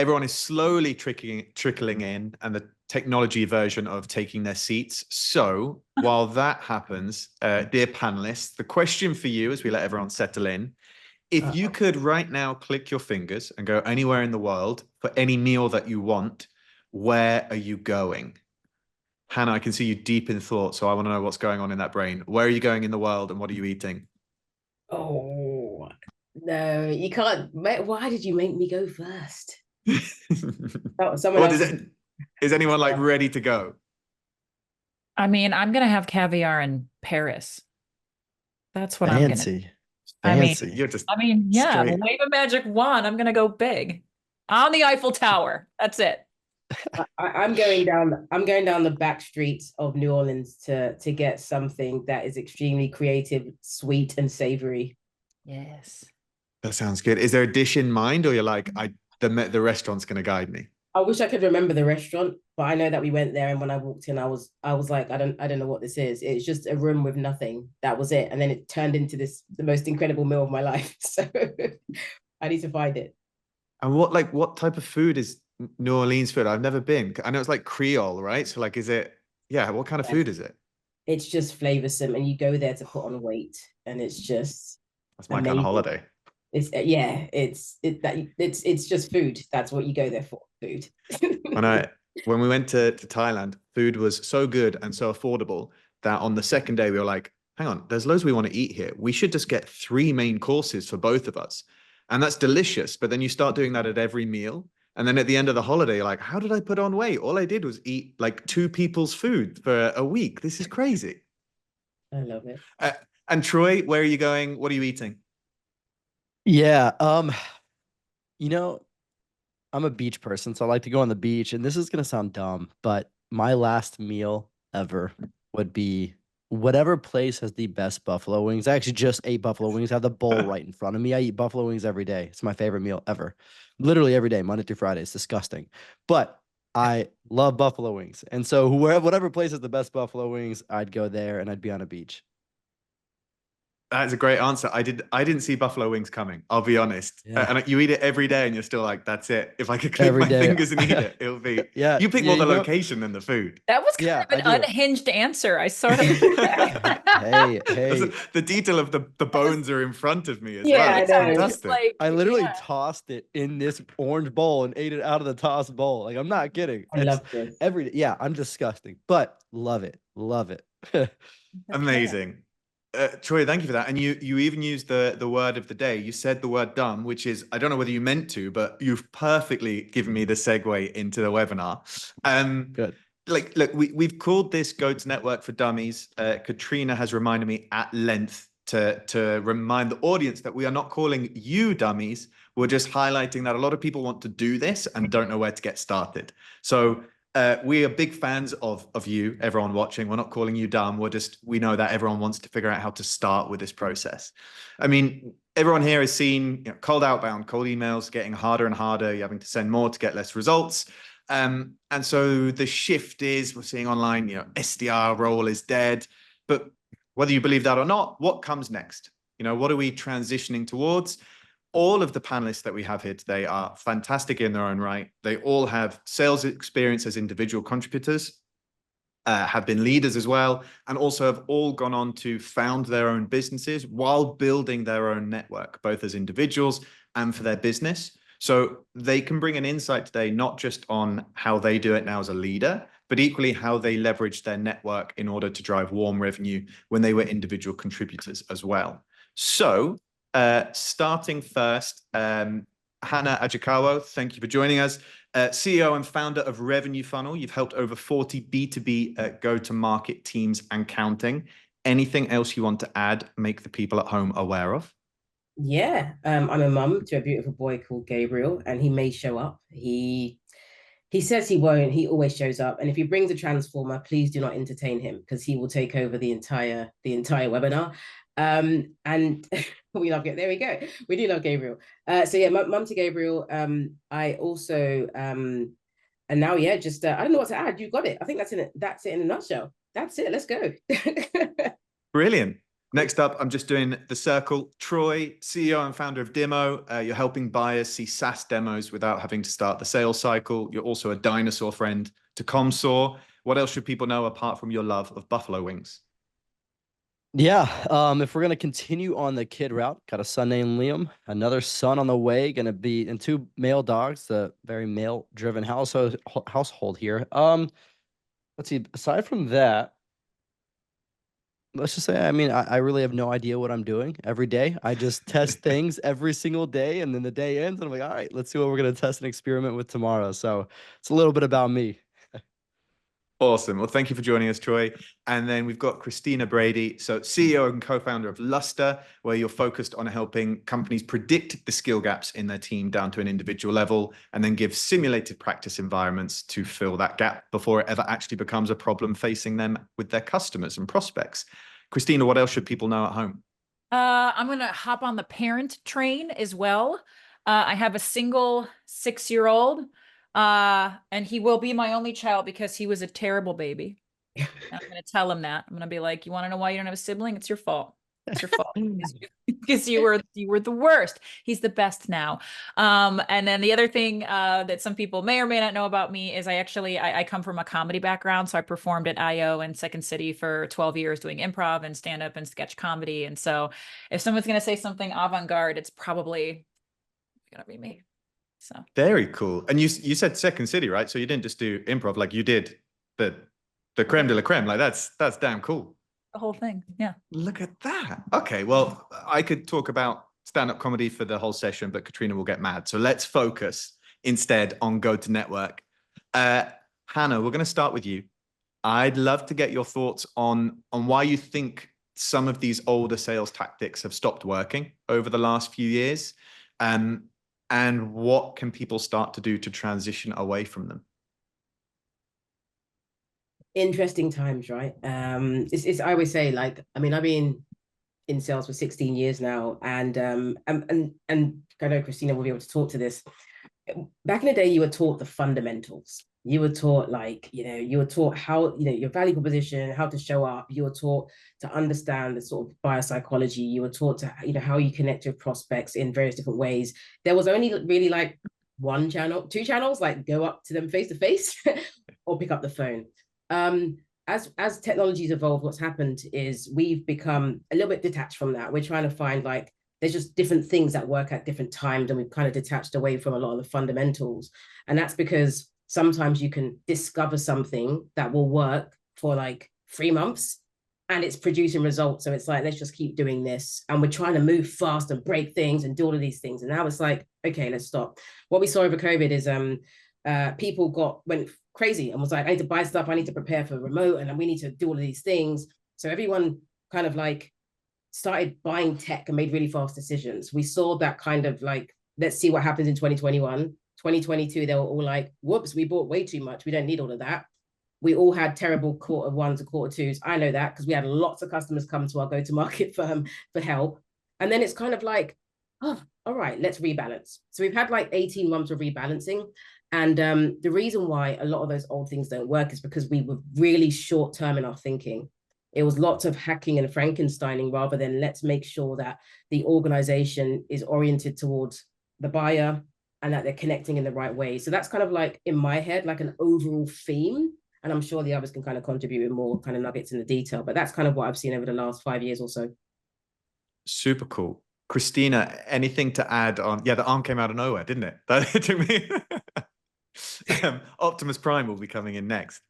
everyone is slowly trickling in, and the technology version of taking their seats. So while that happens, dear panelists, the question for you as we let everyone settle in, if you could right now click your fingers and go anywhere in the world for any meal that you want, where are you going? Hannah, I can see you deep in thought, so I want to know what's going on in that brain. Where are you going in the world and what are you eating? Oh, no, you can't. Why did you make me go first? Someone Or else is anyone like ready to go? I mean, I'm going to have caviar in Paris. That's what I'm going to do. Fancy. You're just yeah, straight. wave a magic wand. I'm going to go big on the Eiffel Tower. That's it. I'm going down the back streets of New Orleans to get something that is extremely creative, sweet, and savory. Yes. That sounds good. Is there a dish in mind, or you're like, the restaurant's going to guide me? I wish I could remember the restaurant, but I know that we went there, and when I walked in, I was like, I don't know what this is. It's just a room with nothing. That was it, and then it turned into the most incredible meal of my life. So I need to find it. And what type of food is New Orleans food? I've never been. I know it's like Creole, right? So like, is it? Yeah. What kind of food is it? It's just flavorsome, and you go there to put on weight, and it's just That's my amazing. kind of holiday. It's just food. That's what you go there for, food. When we went to Thailand, food was so good and so affordable that on the second day we were like, hang on, there's loads we want to eat here. We should just get 3 main courses for both of us. And that's delicious. But then you start doing that at every meal. And then at the end of the holiday, you're like, how did I put on weight? All I did was eat like 2 people's food for a week. This is crazy. I love it. And Troy, where are you going? What are you eating? Yeah, you know, I'm a beach person, so I like to go on the beach, and this is gonna sound dumb, but my last meal ever would be whatever place has the best buffalo wings. I actually just ate buffalo wings. I have the bowl right in front of me. I eat buffalo wings every day. It's my favorite meal ever. Literally every day, Monday through Friday. It's disgusting. But I love buffalo wings. And so whatever place has the best buffalo wings, I'd go there and I'd be on a beach. That's a great answer. I didn't see buffalo wings coming. I'll be honest. Yeah. And you eat it every day, and you're still like, "That's it. If I could click Every my day. fingers and eat it, it'll be." Yeah. You pick more the location than the food. That was kind of an unhinged answer. I sort of. Hey. The detail of the bones are in front of me as Yeah, well. It's I know. fantastic. Like, I literally tossed it in this orange bowl and ate it out of the tossed bowl. Like, I'm not kidding. I love this. Every day. Yeah, I'm disgusting, but love it. Love it. Amazing. Troy, thank you for that. And you even used the word of the day. You said the word dumb, which is, I don't know whether you meant to, but you've perfectly given me the segue into the webinar. Good. Look, we've called this Goats Network for Dummies. Katrina has reminded me at length to remind the audience that we are not calling you dummies. We're just highlighting that a lot of people want to do this and don't know where to get started. So we are big fans of you, everyone watching. We're not calling you dumb. We know that everyone wants to figure out how to start with this process. I mean, everyone here has seen cold outbound, cold emails getting harder and harder. You're having to send more to get less results. And so the shift is, we're seeing online, SDR role is dead. But whether you believe that or not, what comes next? What are we transitioning towards? All of the panelists that we have here today are fantastic in their own right. They all have sales experience as individual contributors, have been leaders as well, and also have all gone on to found their own businesses while building their own network, both as individuals and for their business. So they can bring an insight today, not just on how they do it now as a leader, but equally how they leverage their network in order to drive warm revenue when they were individual contributors as well. So starting first, Hannah Ajikawo, thank you for joining us. CEO and founder of Revenue Funnel. You've helped over 40 B2B go-to-market teams and counting. Anything else you want to add, make the people at home aware of? Yeah, I'm a mum to a beautiful boy called Gabriel, and he may show up. He says he won't. He always shows up. And if he brings a transformer, please do not entertain him, because he will take over the entire webinar. And we love it. There we go. We do love Gabriel. So yeah, mum to Gabriel. I also and now just I don't know what to add. You got it. I think that's it in a nutshell. That's it. Let's go. Brilliant. Next up, I'm just doing the circle. Troy, CEO and founder of Demo. You're helping buyers see SaaS demos without having to start the sales cycle. You're also a dinosaur friend to Commsor. What else should people know apart from your love of buffalo wings? Yeah, if we're gonna continue on the kid route, got a son named Liam, another son on the way, gonna be, and two male dogs, the very male-driven household here. Let's see, aside from that, let's just say, I mean, I really have no idea what I'm doing every day. I just test things every single day, and then the day ends, and I'm like, all right, let's see what we're gonna test and experiment with tomorrow. So it's a little bit about me. Awesome. Well, thank you for joining us, Troy. And then we've got Christina Brady, so CEO and co-founder of Luster, where you're focused on helping companies predict the skill gaps in their team down to an individual level, and then give simulated practice environments to fill that gap before it ever actually becomes a problem facing them with their customers and prospects. Christina, what else should people know at home? I'm going to hop on the parent train as well. I have a single 6-year-old, and he will be my only child because he was a terrible baby. And I'm going to tell him that. I'm going to be like, you want to know why you don't have a sibling? It's your fault. It's your fault because you were the worst. He's the best now. And then the other thing that some people may or may not know about me is I come from a comedy background. So I performed at IO and Second City for 12 years doing improv and stand-up and sketch comedy. And so if someone's going to say something avant-garde, it's probably going to be me. So Very cool. And you said Second City, right? So you didn't just do improv, like you did the creme de la creme. Like that's damn cool. the whole thing. Yeah. Look at that. Okay, well, I could talk about stand-up comedy for the whole session, but Katrina will get mad. So let's focus instead on go-to-network. Hannah, we're going to start with you. I'd love to get your thoughts on why you think some of these older sales tactics have stopped working over the last few years, and what can people start to do to transition away from them? Interesting times, right? It's I always say, like, I mean, I've been in sales for 16 years now, and I know Christina will be able to talk to this. Back in the day, you were taught the fundamentals. You were taught, like, you were taught how, your value proposition, how to show up. You were taught to understand the sort of buyer psychology. You were taught to, how you connect with prospects in various different ways. There was only really like one channel, two channels, like go up to them face to face or pick up the phone. As technology's evolved, what's happened is we've become a little bit detached from that. We're trying to find, like, there's just different things that work at different times, and we've kind of detached away from a lot of the fundamentals. And that's because sometimes you can discover something that will work for like 3 months and it's producing results. So it's like, let's just keep doing this. And we're trying to move fast and break things and do all of these things. And now it's like, okay, let's stop. What we saw over COVID is people went crazy and was like, I need to buy stuff, I need to prepare for remote, and we need to do all of these things. So everyone kind of like started buying tech and made really fast decisions. We saw that kind of like, let's see what happens in 2021. 2022, they were all like, whoops, we bought way too much. We don't need all of that. We all had terrible Q1s and Q2s. I know that because we had lots of customers come to our go-to-market firm for help. And then it's kind of like, oh, all right, let's rebalance. So we've had like 18 months of rebalancing. And the reason why a lot of those old things don't work is because we were really short-term in our thinking. It was lots of hacking and Frankensteining rather than let's make sure that the organization is oriented towards the buyer and that they're connecting in the right way. So that's kind of like in my head, like an overall theme. And I'm sure the others can kind of contribute with more kind of nuggets in the detail, but that's kind of what I've seen over the last 5 years or so. Super cool. Christina, anything to add on? Yeah, the arm came out of nowhere, didn't it? That took me. Optimus Prime will be coming in next.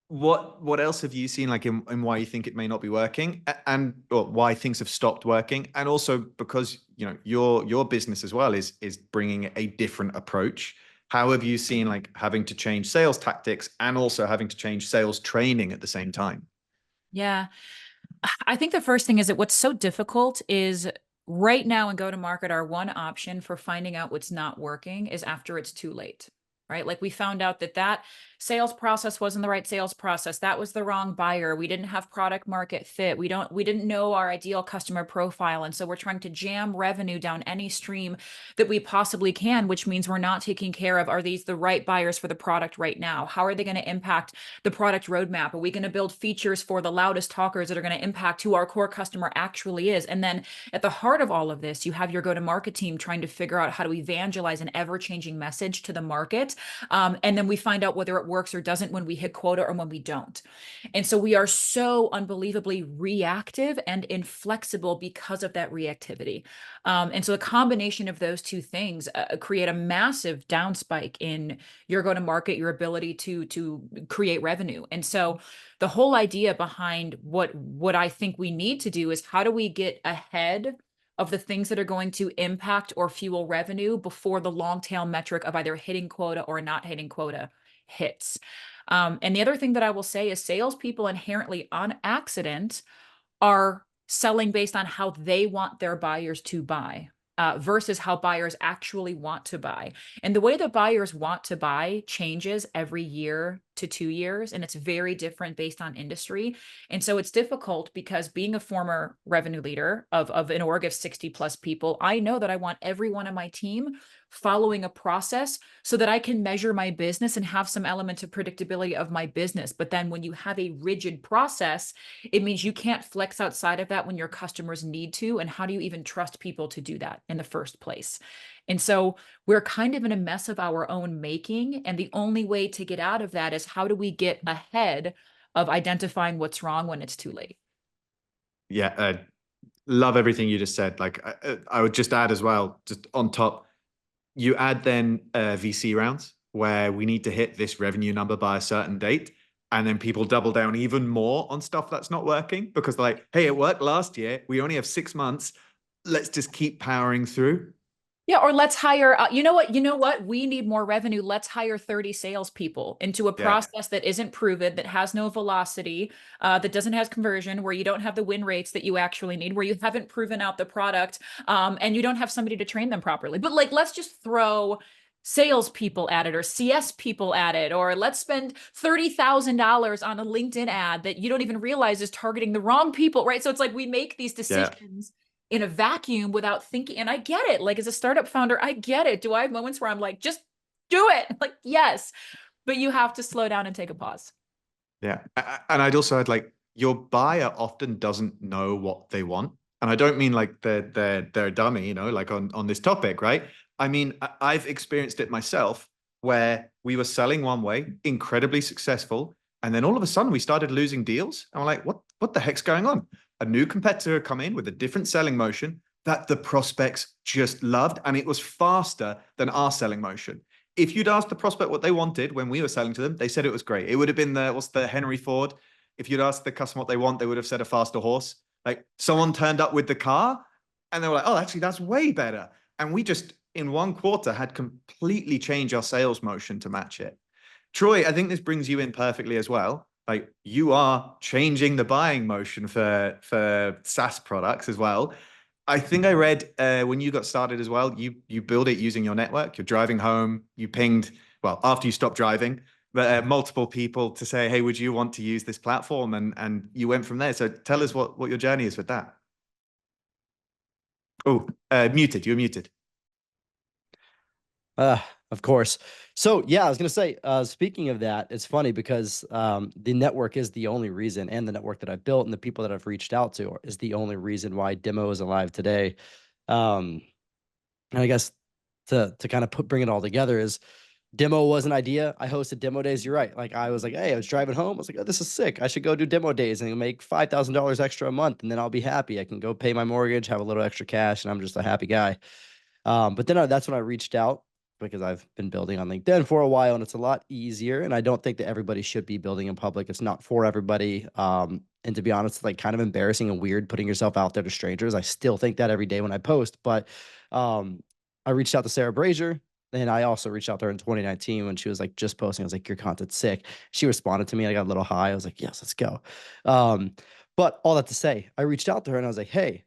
What else have you seen, like in why you think it may not be working, or why things have stopped working, and also because your business as well is bringing a different approach? How have you seen like having to change sales tactics and also having to change sales training at the same time? Yeah. I think the first thing is that what's so difficult is right now in go-to-market, our one option for finding out what's not working is after it's too late. right? Like we found out that that sales process wasn't the right sales process. That was the wrong buyer. We didn't have product market fit. We didn't know our ideal customer profile. And so we're trying to jam revenue down any stream that we possibly can, which means we're not taking care of, are these the right buyers for the product right now? How are they going to impact the product roadmap? Are we going to build features for the loudest talkers that are going to impact who our core customer actually is? And then at the heart of all of this, you have your go-to-market team trying to figure out how to evangelize an ever-changing message to the market. And then we find out whether it works or doesn't when we hit quota or when we don't. And so we are so unbelievably reactive and inflexible because of that reactivity. And so the combination of those two things create a massive down spike in your go-to-market, your ability to create revenue. And so the whole idea behind what I think we need to do is how do we get ahead of the things that are going to impact or fuel revenue before the long tail metric of either hitting quota or not hitting quota hits. And the other thing that I will say is salespeople inherently on accident are selling based on how they want their buyers to buy. Versus how buyers actually want to buy. And the way that buyers want to buy changes every year to 2 years, and it's very different based on industry. And so it's difficult because being a former revenue leader of an org of 60 plus people, I know that I want everyone on my team following a process so that I can measure my business and have some element of predictability of my business. But then when you have a rigid process, it means you can't flex outside of that when your customers need to. And how do you even trust people to do that in the first place? And so we're kind of in a mess of our own making. And the only way to get out of that is how do we get ahead of identifying what's wrong when it's too late? Yeah, love everything you just said. Like I would just add as well, just on top, you add then VC rounds where we need to hit this revenue number by a certain date. And then people double down even more on stuff that's not working because they're like, hey, it worked last year. We only have 6 months. Let's just keep powering through. Yeah, or let's hire, you know what? We need more revenue. Let's hire 30 salespeople into a process that isn't proven, that has no velocity, that doesn't have conversion, where you don't have the win rates that you actually need, where you haven't proven out the product, and you don't have somebody to train them properly. But like, let's just throw salespeople at it or CS people at it, or let's spend $30,000 on a LinkedIn ad that you don't even realize is targeting the wrong people, right? So it's like we make these decisions in a vacuum without thinking. And I get it. Like as a startup founder, I get it. Do I have moments where I'm like, just do it? Like, yes, but you have to slow down and take a pause. Yeah. And I'd also add like your buyer often doesn't know what they want. And I don't mean like they're a dummy, you know, like on this topic, right? I mean, I've experienced it myself where we were selling one way, incredibly successful. And then all of a sudden we started losing deals. And we're like, what the heck's going on? A new competitor had come in with a different selling motion that the prospects just loved. And it was faster than our selling motion. If you'd asked the prospect what they wanted when we were selling to them, they said it was great. It would have been the Henry Ford. If you'd asked the customer what they want, they would have said a faster horse. Like someone turned up with the car and they were like, oh, actually, that's way better. And we just, in 1 quarter, had completely changed our sales motion to match it. Troy, I think this brings you in perfectly as well. Like you are changing the buying motion for SaaS products as well. I think I read when you got started as well, you build it using your network. You're driving home, you pinged, well, after you stopped driving, but multiple people to say, hey, would you want to use this platform? And you went from there. So tell us what your journey is with that. Oh, muted. You're muted. Of course. So yeah, I was gonna say, speaking of that, it's funny because the network is the only reason, and the network that I've built and the people that I've reached out to is the only reason why Demo is alive today. And I guess to kind of bring it all together is Demo was an idea. I hosted demo days. You're right. Like I was like, hey, I was driving home. I was like, oh, this is sick. I should go do demo days and make $5,000 extra a month, and then I'll be happy. I can go pay my mortgage, have a little extra cash, and I'm just a happy guy. But then that's when I reached out because I've been building on LinkedIn for a while and it's a lot easier. And I don't think that everybody should be building in public. It's not for everybody. And to be honest, it's like kind of embarrassing and weird putting yourself out there to strangers. I still think that every day when I post, but I reached out to Sarah Brazier. And I also reached out to her in 2019 when she was like just posting. I was like, your content's sick. She responded to me. I got a little high. I was like, yes, let's go. But all that to say, I reached out to her and I was like, hey,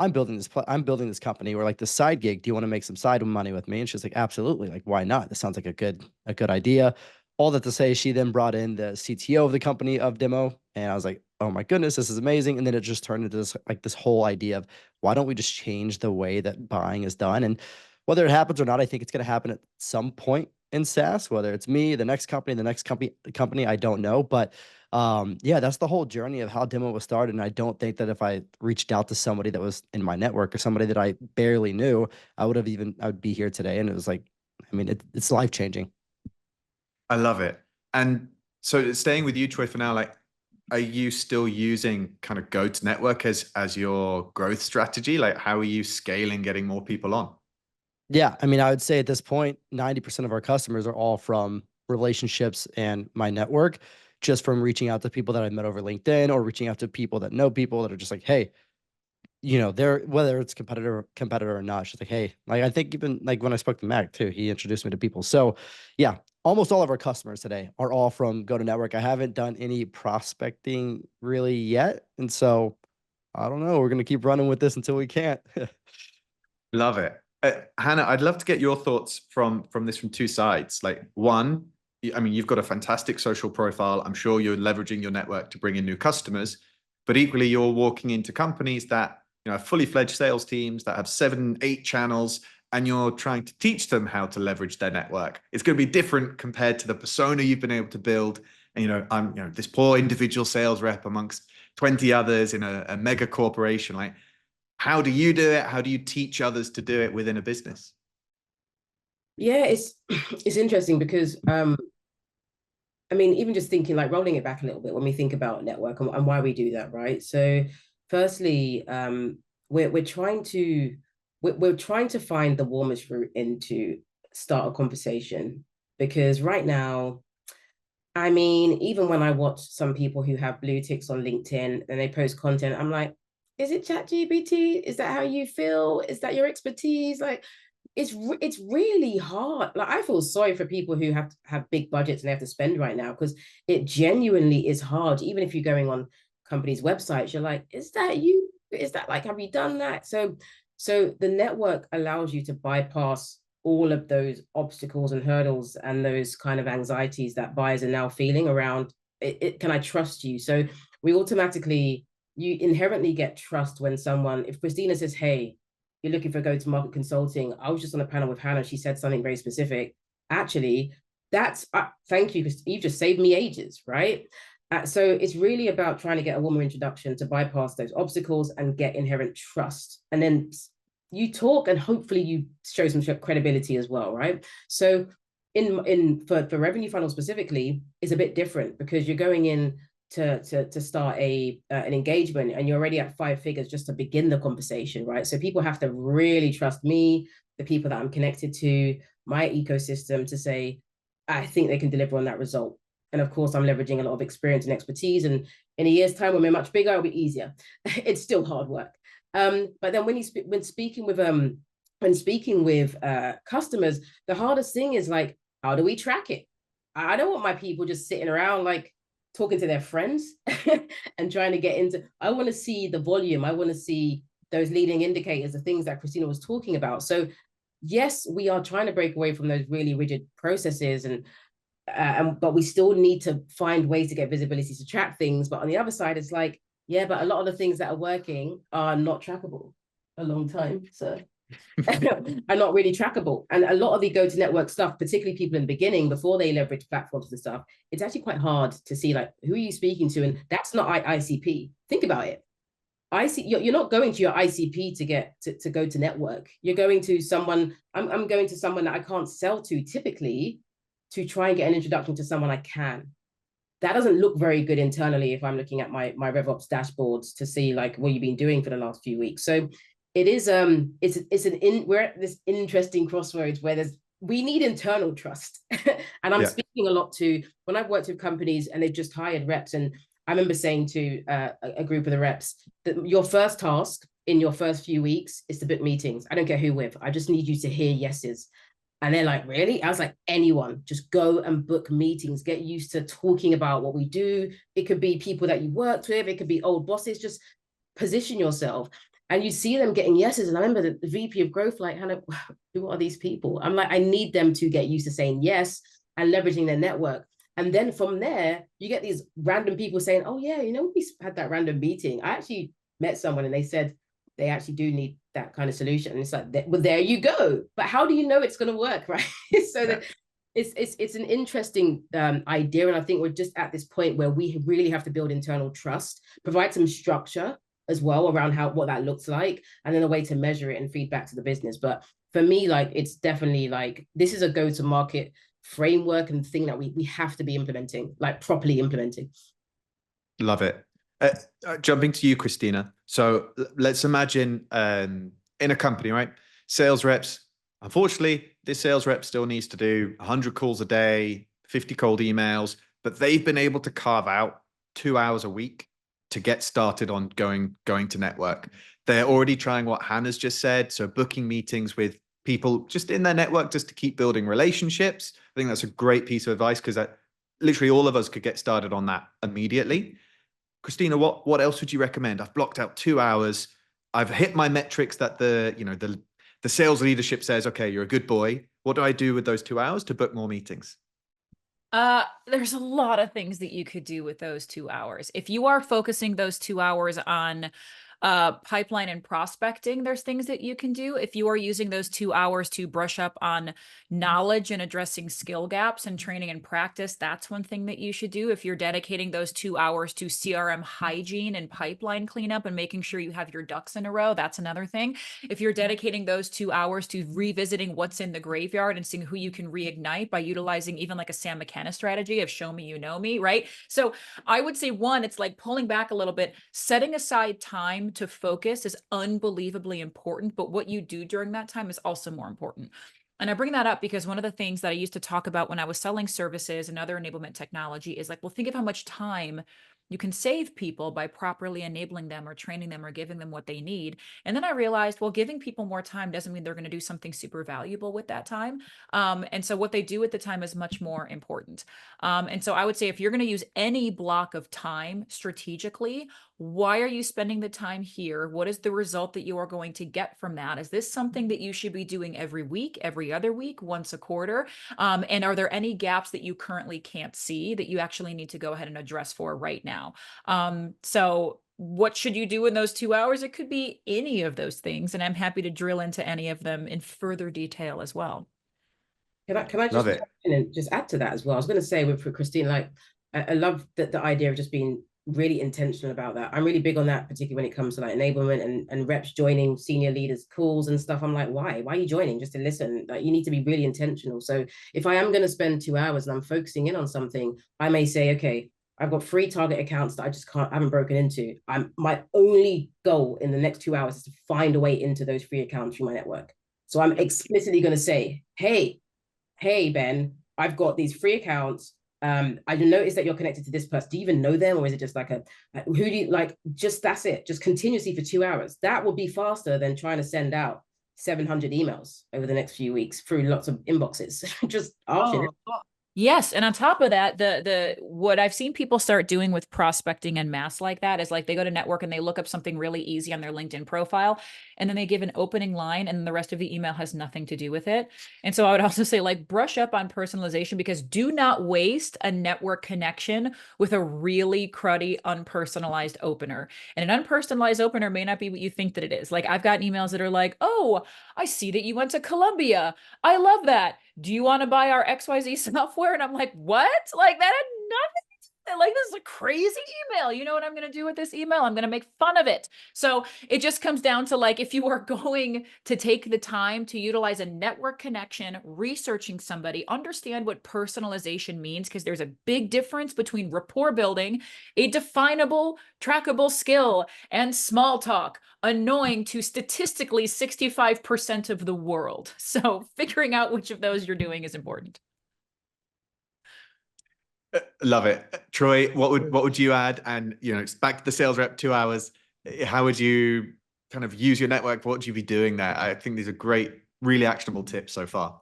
I'm building this company, or like the side gig. Do you want to make some side money with me? And she's like, absolutely. Like, why not? This sounds like a good idea. All that to say, she then brought in the CTO of the company of Demo. And I was like, oh my goodness, this is amazing. And then it just turned into this whole idea of, why don't we just change the way that buying is done? And whether it happens or not, I think it's going to happen at some point in SaaS, whether it's me, the next company, I don't know. But yeah, that's the whole journey of how Demo was started. And I don't think that if I reached out to somebody that was in my network or somebody that I barely knew, I would be here today. And it was like, I mean, it's life changing. I love it. And so staying with you, Troy, for now, like, are you still using kind of go-to-network as your growth strategy? Like, how are you scaling, getting more people on? Yeah, I mean, I would say at this point, 90% of our customers are all from relationships and my network, just from reaching out to people that I met over LinkedIn, or reaching out to people that know people that are just like, hey, they're, whether it's competitor or not, she's like, hey, like, I think even like when I spoke to Mac too, he introduced me to people. So yeah, almost all of our customers today are all from go to network. I haven't done any prospecting really yet. And so I don't know, we're going to keep running with this until we can't. Love it. Hannah, I'd love to get your thoughts from this from two sides. Like, one, I mean, you've got a fantastic social profile. I'm sure you're leveraging your network to bring in new customers, but equally you're walking into companies that, have fully fledged sales teams that have 7, 8 channels, and you're trying to teach them how to leverage their network. It's going to be different compared to the persona you've been able to build. And, I'm, this poor individual sales rep amongst 20 others in a mega corporation. Like, how do you do it? How do you teach others to do it within a business? Yeah, it's interesting because I mean, even just thinking, like, rolling it back a little bit when we think about network and why we do that, right? So firstly, we're trying to find the warmest route into start a conversation, because right now, I mean, even when I watch some people who have blue ticks on LinkedIn and they post content, I'm like, is it ChatGPT? Is that how you feel? Is that your expertise? Like, it's really hard. Like, I feel sorry for people who have big budgets and they have to spend right now, because it genuinely is hard. Even if you're going on companies' websites, you're like, is that you? Is that, like, have you done that? So the network allows you to bypass all of those obstacles and hurdles and those kind of anxieties that buyers are now feeling around can I trust you? So you inherently get trust when someone, if Christina says, hey, you're looking for go-to-market consulting, I was just on a panel with Hannah, she said something very specific. Actually, that's thank you, you've just saved me ages, right? So it's really about trying to get a warmer introduction to bypass those obstacles and get inherent trust. And then you talk and hopefully you show some credibility as well, right? So for revenue funnel specifically, is a bit different, because you're going in to start an engagement and you're already at 5 figures just to begin the conversation, right? So people have to really trust me, the people that I'm connected to, my ecosystem, to say, I think they can deliver on that result. And of course, I'm leveraging a lot of experience and expertise. And in a year's time, when we're much bigger, it'll be easier. It's still hard work. But then when speaking with customers, the hardest thing is, like, how do we track it? I don't want my people just sitting around like talking to their friends and trying to get into. I want to see the volume. I want to see those leading indicators, the things that Christina was talking about. So yes, we are trying to break away from those really rigid processes, but we still need to find ways to get visibility to track things. But on the other side, it's like, yeah, but a lot of the things that are working are not trackable a long time. So are not really trackable. And a lot of the go-to-network stuff, particularly people in the beginning, before they leverage platforms and stuff, it's actually quite hard to see, like, who are you speaking to? And that's not ICP. Think about it. You're not going to your ICP to get to go to network. You're going to someone, I'm going to someone that I can't sell to typically, to try and get an introduction to someone I can. That doesn't look very good internally if I'm looking at my RevOps dashboards to see, like, what you've been doing for the last few weeks. So it is we're at this interesting crossroads where we need internal trust. And I'm speaking a lot to, when I've worked with companies and they've just hired reps, and I remember saying to a group of the reps that your first task in your first few weeks is to book meetings. I don't care who with. I just need you to hear yeses. And they're like, really? I was like, anyone, just go and book meetings, get used to talking about what we do. It could be people that you worked with, it could be old bosses, just position yourself. And you see them getting yeses. And I remember the VP of growth, like, Hannah, who are these people? I'm like, I need them to get used to saying yes and leveraging their network. And then from there, you get these random people saying, oh yeah, you know, we had that random meeting. I actually met someone and they said they actually do need that kind of solution. And it's like, well, there you go. But how do you know it's going to work, right? So that it's an interesting idea. And I think we're just at this point where we really have to build internal trust, provide some structure as well around what that looks like, and then a way to measure it and feedback to the business. But for me, like, it's definitely like, this is a go-to-market framework and thing that we have to be implementing, like properly implementing. Love it. Jumping to you, Christina. So let's imagine in a company, right? Sales reps. Unfortunately, this sales rep still needs to do 100 calls a day, 50 cold emails, but they've been able to carve out 2 hours a week to get started on going to network. They're already trying what Hannah's just said. So booking meetings with people just in their network, just to keep building relationships. I think that's a great piece of advice, because literally all of us could get started on that immediately. Christina, what else would you recommend? I've blocked out 2 hours. I've hit my metrics that the sales leadership says, okay, you're a good boy. What do I do with those 2 hours to book more meetings? There's a lot of things that you could do with those 2 hours. If you are focusing those 2 hours on pipeline and prospecting, there's things that you can do. If you are using those 2 hours to brush up on knowledge and addressing skill gaps and training and practice, that's one thing that you should do. If you're dedicating those 2 hours to CRM hygiene and pipeline cleanup and making sure you have your ducks in a row, that's another thing. If you're dedicating those 2 hours to revisiting what's in the graveyard and seeing who you can reignite by utilizing even like a Sam McKenna strategy of show me, you know me, right? So I would say, one, it's like pulling back a little bit, setting aside time to focus is unbelievably important, but what you do during that time is also more important. And I bring that up because one of the things that I used to talk about when I was selling services and other enablement technology is like, well, think of how much time you can save people by properly enabling them or training them or giving them what they need. And then I realized, well, giving people more time doesn't mean they're going to do something super valuable with that time. And so what they do with the time is much more important. And so I would say, if you're going to use any block of time strategically, why are you spending the time here? What is the result that you are going to get from that? Is this something that you should be doing every week, every other week, once a quarter? And are there any gaps that you currently can't see that you actually need to go ahead and address for right now? So what should you do in those 2 hours? It could be any of those things, and I'm happy to drill into any of them in further detail as well. Can I just jump in and just add to that as well? I was going to say for Christine, like, I love the idea of just being really intentional about that. I'm really big on that, particularly when it comes to like enablement and reps joining senior leaders calls and stuff. I'm like, why are you joining? Just to listen. Like, you need to be really intentional. So if I am going to spend 2 hours and I'm focusing in on something, I may say, okay, I've got 3 target accounts that I haven't broken into. My only goal in the next 2 hours is to find a way into those 3 accounts through my network. So I'm explicitly going to say, hey, Ben, I've got these 3 accounts. I noticed that you're connected to this person. Do you even know them? Or is it just like who do you like? Just that's it. Just continuously for 2 hours. That will be faster than trying to send out 700 emails over the next few weeks through lots of inboxes. Just option. Yes. And on top of that, what I've seen people start doing with prospecting and mass like that is like, they go to network and they look up something really easy on their LinkedIn profile, and then they give an opening line, and the rest of the email has nothing to do with it. And so I would also say, like, brush up on personalization, because do not waste a network connection with a really cruddy, unpersonalized opener. And an unpersonalized opener may not be what you think that it is. Like, I've gotten emails that are like, oh, I see that you went to Columbia. I love that. Do you want to buy our XYZ software? And I'm like, what? Like, that had nothing to do. Like, this is a crazy email. You know what I'm going to do with this email? I'm going to make fun of it. So it just comes down to, like, if you are going to take the time to utilize a network connection, researching somebody, understand what personalization means, because there's a big difference between rapport building, a definable, trackable skill, and small talk, annoying to statistically 65% of the world. So figuring out which of those you're doing is important. Love it. Troy, what would you add? And, it's back to the sales rep 2 hours. How would you kind of use your network? What would you be doing there? I think these are great, really actionable tips so far.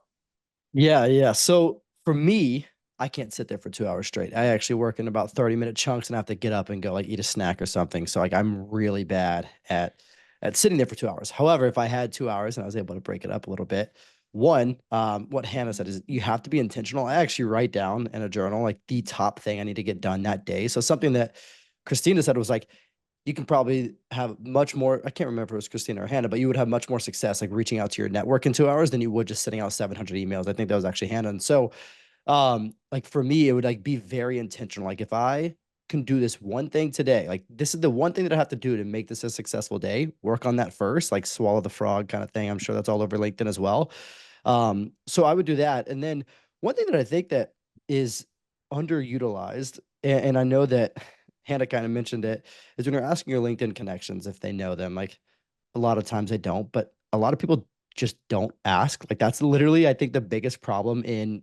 Yeah. So for me, I can't sit there for 2 hours straight. I actually work in about 30-minute chunks and I have to get up and go like eat a snack or something. So like, I'm really bad at at sitting there for 2 hours. However, if I had 2 hours and I was able to break it up a little bit, one, what Hannah said is you have to be intentional. I actually write down in a journal like the top thing I need to get done that day. So something that Christina said was like, you can probably have much more, I can't remember if it was Christina or Hannah, but you would have much more success like reaching out to your network in 2 hours than you would just sending out 700 emails. I think that was actually Hannah. And so like for me, it would like be very intentional. Like if I can do this one thing today, like this is the one thing that I have to do to make this a successful day, work on that first, like swallow the frog kind of thing. I'm sure that's all over LinkedIn as well. So I would do that. And then one thing that I think that is underutilized, and I know that Hannah kind of mentioned it, is when you're asking your LinkedIn connections if they know them. Like a lot of times they don't, but a lot of people just don't ask. Like that's literally, I think, the biggest problem in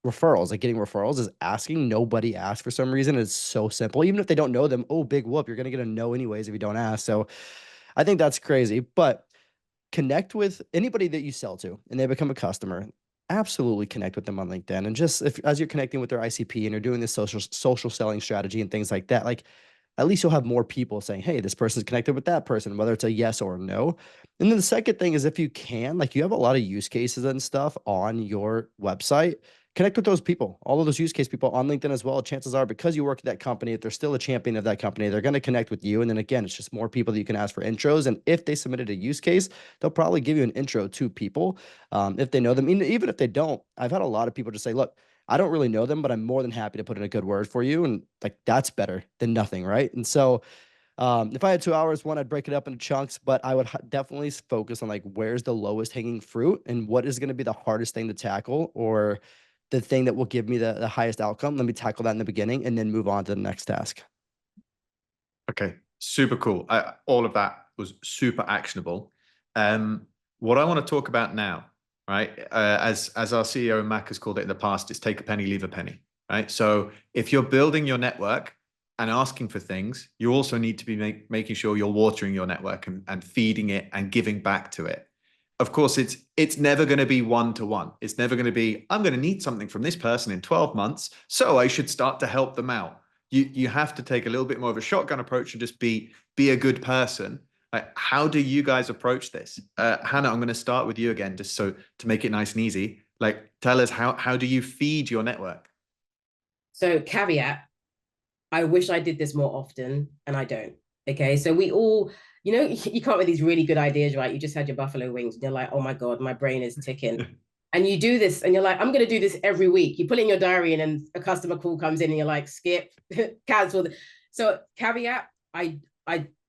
referrals, like getting referrals, is asking. Nobody asks for some reason. It's so simple. Even if they don't know them, oh, big whoop, you're gonna get a no anyways if you don't ask. So I think that's crazy. But connect with anybody that you sell to and they become a customer. Absolutely connect with them on LinkedIn. And just if as you're connecting with their ICP and you're doing this social selling strategy and things like that, like at least you'll have more people saying, hey, this person's connected with that person, whether it's a yes or a no. And then the second thing is if you can, like you have a lot of use cases and stuff on your website, connect with those people, all of those use case people on LinkedIn as well. Chances are because you work at that company, if they're still a champion of that company, they're going to connect with you. And then again, it's just more people that you can ask for intros. And if they submitted a use case, they'll probably give you an intro to people if they know them. Even if they don't, I've had a lot of people just say, look, I don't really know them, but I'm more than happy to put in a good word for you. And like, that's better than nothing. Right. And so if I had 2 hours, one, I'd break it up into chunks, but I would definitely focus on like, where's the lowest hanging fruit and what is going to be the hardest thing to tackle, or the thing that will give me the highest outcome. Let me tackle that in the beginning and then move on to the next task. Okay, super cool. All of that was super actionable. What I want to talk about now, right? As our CEO Mac has called it in the past, is take a penny, leave a penny, right? So if you're building your network and asking for things, you also need to be making sure you're watering your network and feeding it and giving back to it. Of course, it's never going to be one-to-one. It's never going to be, I'm going to need something from this person in 12 months, so I should start to help them out. You have to take a little bit more of a shotgun approach and just be a good person. Like, how do you guys approach this? Hannah, I'm going to start with you again, just so to make it nice and easy. Like, tell us how do you feed your network? So caveat, I wish I did this more often and I don't. Okay. So we all, you know, you come up with these really good ideas, right? You just had your buffalo wings and you're like, oh my God, my brain is ticking. And you do this and you're like, I'm going to do this every week. You put it in your diary and then a customer call comes in and you're like, skip, cancel. So caveat, I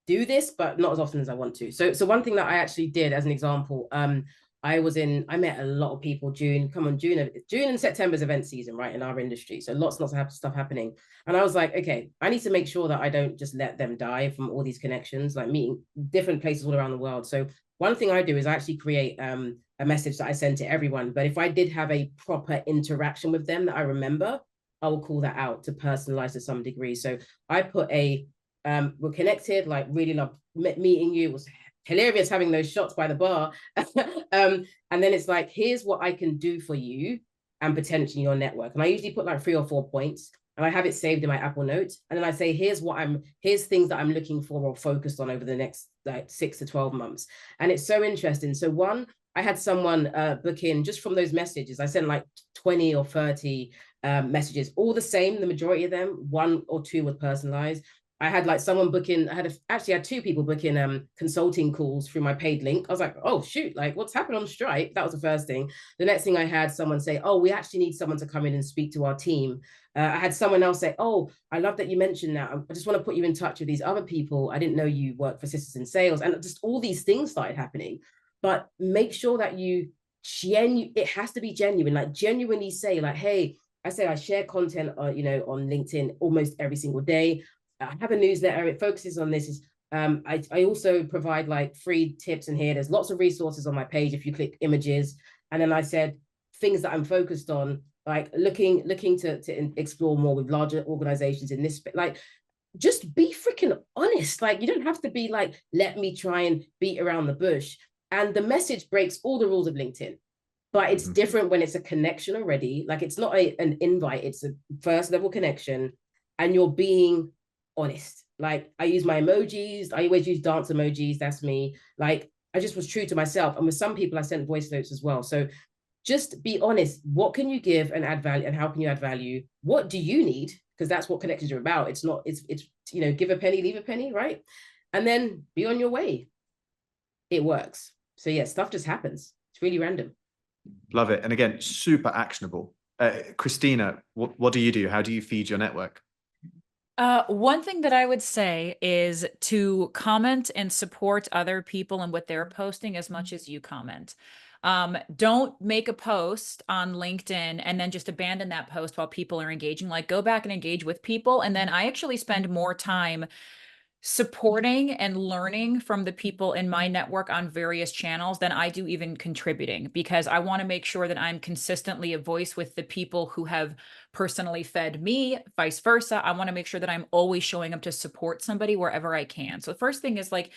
do this, but not as often as I want to. So one thing that I actually did as an example, I met a lot of people June and September's event season, right, in our industry. So lots of stuff happening. And I was like, okay, I need to make sure that I don't just let them die from all these connections, like meeting different places all around the world. So one thing I do is I actually create a message that I send to everyone. But if I did have a proper interaction with them that I remember, I will call that out to personalize to some degree. So I put we're connected, like really love meeting you. It was hilarious having those shots by the bar. And then it's like, here's what I can do for you and potentially your network. And I usually put like 3 or 4 points and I have it saved in my Apple Notes. And then I say, here's things that I'm looking for or focused on over the next like 6 to 12 months. And it's so interesting. So one, I had someone book in just from those messages. I sent like 20 or 30 messages, all the same, the majority of them, 1 or 2 were personalized. I had like someone booking, I had 2 people booking consulting calls through my paid link. I was like, oh shoot, like what's happened on Stripe? That was the first thing. The next thing I had someone say, oh, we actually need someone to come in and speak to our team. I had someone else say, oh, I love that you mentioned that. I just want to put you in touch with these other people. I didn't know you work for Sisters in Sales. And just all these things started happening. But make sure that it has to be genuine, like genuinely say like, hey, I share content, on LinkedIn almost every single day. I have a newsletter. It focuses on this. I also provide like free tips in here. There's lots of resources on my page if you click images. And then I said things that I'm focused on, like looking to explore more with larger organizations in this. Like, just be freaking honest. Like, you don't have to be like, let me try and beat around the bush. And the message breaks all the rules of LinkedIn. But it's different when it's a connection already. Like, it's not an invite. It's a first level connection. And you're being honest. Like I use my emojis. I always use dance emojis. That's me. Like I just was true to myself. And with some people, I sent voice notes as well. So just be honest. What can you give and add value, and how can you add value? What do you need? Because that's what connections are about. It's not, it's, you know, give a penny, leave a penny, right? And then be on your way. It works. So yeah, stuff just happens. It's really random. Love it. And again, super actionable. Christina, what do you do? How do you feed your network? One thing that I would say is to comment and support other people and what they're posting as much as you comment. Don't make a post on LinkedIn and then just abandon that post while people are engaging. Like, go back and engage with people. And then I actually spend more time supporting and learning from the people in my network on various channels than I do even contributing, because I want to make sure that I'm consistently a voice with the people who have personally fed me, vice versa. I want to make sure that I'm always showing up to support somebody wherever I can. So the first thing is like,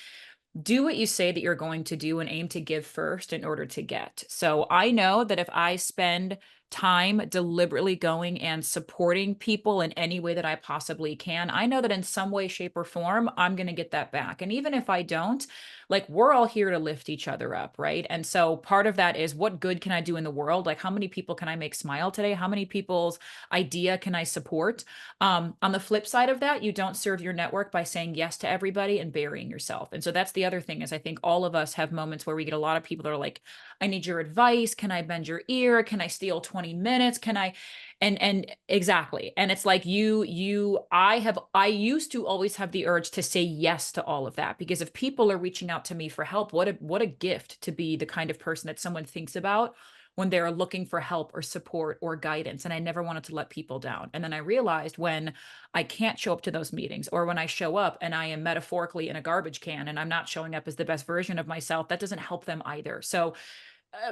do what you say that you're going to do and aim to give first in order to get. So I know that if I spend time deliberately going and supporting people in any way that I possibly can, I know that in some way, shape, or form, I'm going to get that back. And even if I don't, like, we're all here to lift each other up, right? And so part of that is, what good can I do in the world? Like, how many people can I make smile today? How many people's idea can I support? On the flip side of that, you don't serve your network by saying yes to everybody and burying yourself. And so that's the other thing, is I think all of us have moments where we get a lot of people that are like, I need your advice. Can I bend your ear? Can I steal 20 minutes? Can I? And exactly. And it's like I used to always have the urge to say yes to all of that, because if people are reaching out to me for help, what a gift to be the kind of person that someone thinks about when they're looking for help or support or guidance. And I never wanted to let people down. And then I realized, when I can't show up to those meetings, or when I show up and I am metaphorically in a garbage can and I'm not showing up as the best version of myself, that doesn't help them either. So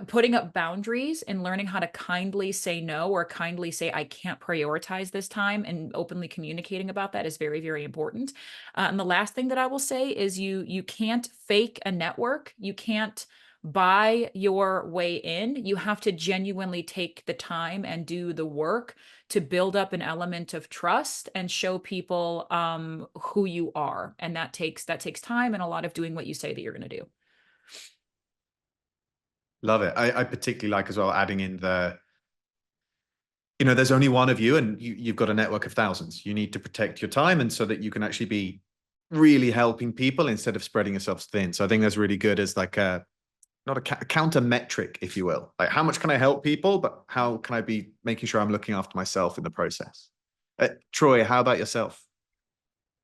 putting up boundaries and learning how to kindly say no, or kindly say, I can't prioritize this time, and openly communicating about that is very, very important. And the last thing that I will say is, you can't fake a network. You can't buy your way in. You have to genuinely take the time and do the work to build up an element of trust and show people who you are. And that takes time and a lot of doing what you say that you're going to do. Love it. I particularly like as well adding in the, there's only one of you, and you've got a network of thousands. You need to protect your time, and so that you can actually be really helping people instead of spreading yourselves thin. So I think that's really good as like not a counter metric, if you will. Like, how much can I help people, but how can I be making sure I'm looking after myself in the process? Troy, how about yourself?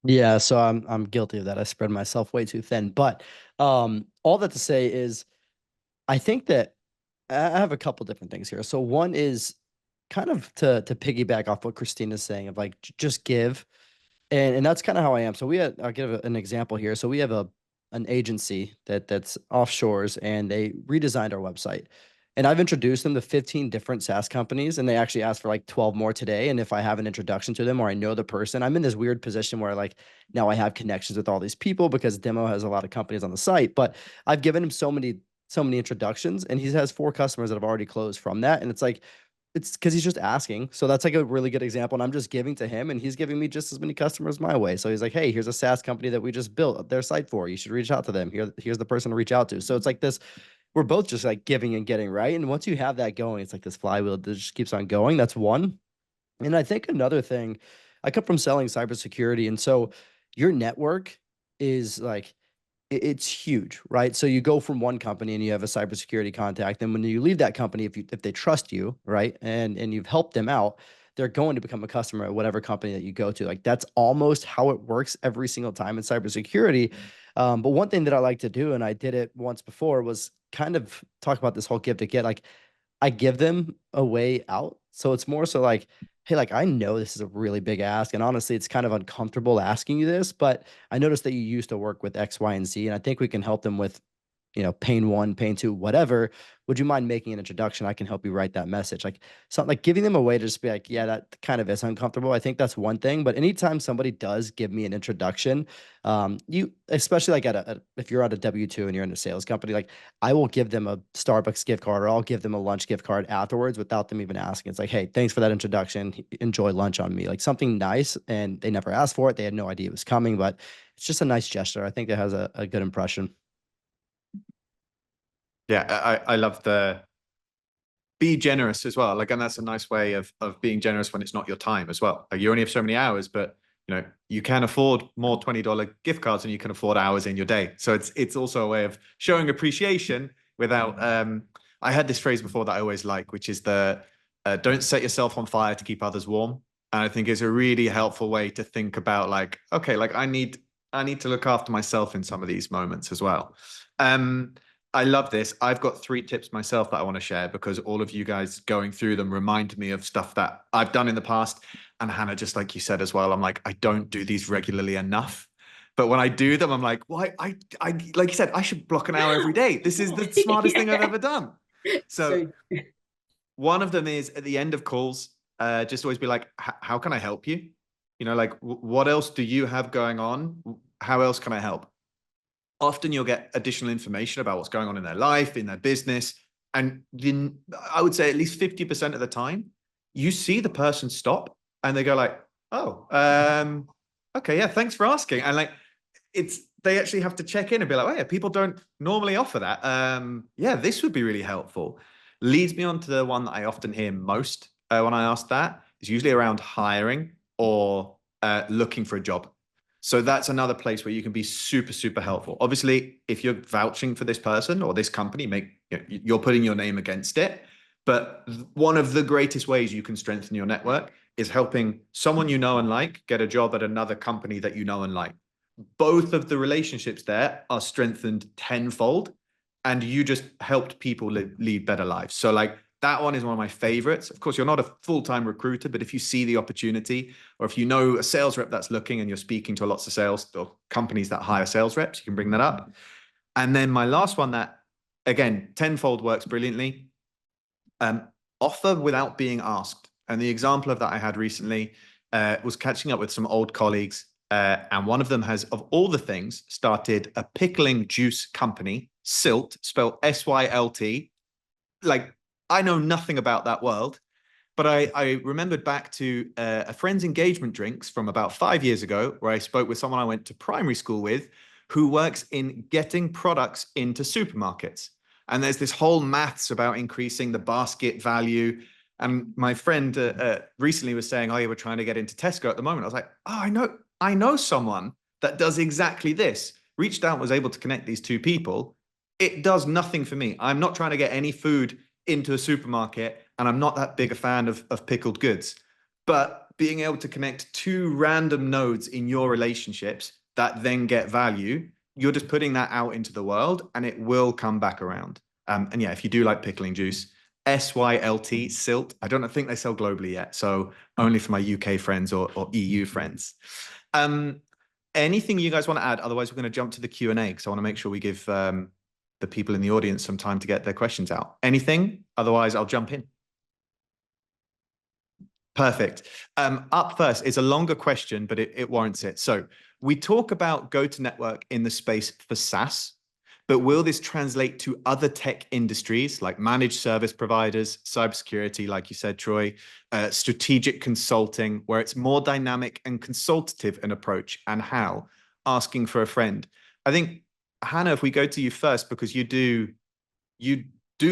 Yeah, so I'm guilty of that. I spread myself way too thin. But all that to say is, I think that I have a couple different things here. So one is kind of to piggyback off what Christina's saying, of like, just give. And that's kind of how I am. So I'll give an example here. So we have an agency that's offshores, and they redesigned our website. And I've introduced them to 15 different SaaS companies, and they actually asked for like 12 more today. And if I have an introduction to them, or I know the person, I'm in this weird position where, like, now I have connections with all these people because Demo has a lot of companies on the site. But I've given him so many introductions, and he has 4 customers that have already closed from that. And it's like, it's because he's just asking. So that's like a really good example. And I'm just giving to him, and he's giving me just as many customers my way. So he's like, hey, here's a SaaS company that we just built their site for. You should reach out to them. Here's the person to reach out to. So it's like this, we're both just like giving and getting, right? And once you have that going, it's like this flywheel that just keeps on going. That's one. And I think another thing, I come from selling cybersecurity. And so your network is like, it's huge, right? So you go from one company and you have a cybersecurity contact, and when you leave that company, if they trust you, right, and you've helped them out, they're going to become a customer at whatever company that you go to. Like, that's almost how it works every single time in cybersecurity. But one thing that I like to do, and I did it once before, was kind of talk about this whole give to get. Like, I give them a way out. So it's more so like, hey, like, I know this is a really big ask, and honestly, it's kind of uncomfortable asking you this, but I noticed that you used to work with X, Y, and Z, and I think we can help them with, pain 1, pain 2, whatever, would you mind making an introduction? I can help you write that message. Like something like giving them a way to just be like, yeah, that kind of is uncomfortable. I think that's one thing. But anytime somebody does give me an introduction, you, especially like if you're at a W-2 and you're in a sales company, like I will give them a Starbucks gift card, or I'll give them a lunch gift card afterwards without them even asking. It's like, hey, thanks for that introduction. Enjoy lunch on me. Like something nice. And they never asked for it. They had no idea it was coming, but it's just a nice gesture. I think it has a good impression. Yeah, I love the be generous as well. Like, and that's a nice way of being generous when it's not your time as well. Like, you only have so many hours, but you know, you can afford more $20 gift cards than you can afford hours in your day. So it's also a way of showing appreciation without I had this phrase before that I always like, which is the don't set yourself on fire to keep others warm. And I think it's a really helpful way to think about like, okay, like I need to look after myself in some of these moments as well. I love this. I've got 3 tips myself that I want to share because all of you guys going through them remind me of stuff that I've done in the past. And Hannah, just like you said as well, I'm like, I don't do these regularly enough. But when I do them, I'm like, why? I like you said, I should block an hour every day. This is the smartest thing I've ever done. So one of them is at the end of calls, just always be like, how can I help you? You know, like, what else do you have going on? How else can I help? Often you'll get additional information about what's going on in their life, in their business. And then I would say at least 50% of the time, you see the person stop and they go like, oh, okay, yeah, thanks for asking. And like, they actually have to check in and be like, oh yeah, people don't normally offer that. Yeah, this would be really helpful. Leads me on to the one that I often hear most when I ask that is usually around hiring or looking for a job. So that's another place where you can be super, super helpful. Obviously, if you're vouching for this person or this company, you're putting your name against it. But one of the greatest ways you can strengthen your network is helping someone you know and like get a job at another company that you know and like. Both of the relationships there are strengthened tenfold, and you just helped people lead better lives. So like that one is one of my favorites. Of course, you're not a full-time recruiter, but if you see the opportunity, or if you know a sales rep that's looking and you're speaking to lots of sales or companies that hire sales reps, you can bring that up. And then my last one that, again, tenfold works brilliantly. Offer without being asked. And the example of that I had recently was catching up with some old colleagues. And one of them has, of all the things, started a pickling juice company, Sylt, spelled SYLT. Like, I know nothing about that world, but I remembered back to a friend's engagement drinks from about 5 years ago, where I spoke with someone I went to primary school with, who works in getting products into supermarkets. And there's this whole maths about increasing the basket value. And my friend recently was saying, oh, yeah, we're trying to get into Tesco at the moment. I was like, oh, I know someone that does exactly this. Reached out and was able to connect these 2 people. It does nothing for me. I'm not trying to get any food into a supermarket, and I'm not that big a fan of pickled goods. But being able to connect 2 random nodes in your relationships that then get value, you're just putting that out into the world and it will come back around. And yeah, if you do like pickling juice, SYLT, Sylt. I don't think they sell globally yet, so only for my UK friends or EU friends. Anything you guys want to add? Otherwise, we're going to jump to the Q&A because I want to make sure we give the people in the audience some time to get their questions out. Anything? Otherwise, I'll jump in. Perfect. Up first is a longer question, but it warrants it. So we talk about go-to-network in the space for SaaS, but will this translate to other tech industries like managed service providers, cybersecurity, like you said, Troy, strategic consulting, where it's more dynamic and consultative in approach, and how? Asking for a friend. I think, Hannah, if we go to you first, because you do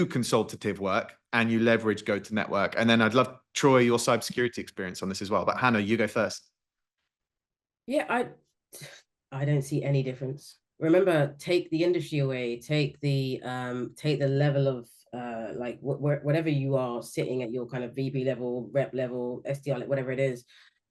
consultative work and you leverage go-to-network. And then I'd love, Troy, your cybersecurity experience on this as well. But Hannah, you go first. Yeah, I don't see any difference. Remember, take the industry away, take the level of like whatever you are sitting at your kind of VP level, rep level, SDR, like whatever it is.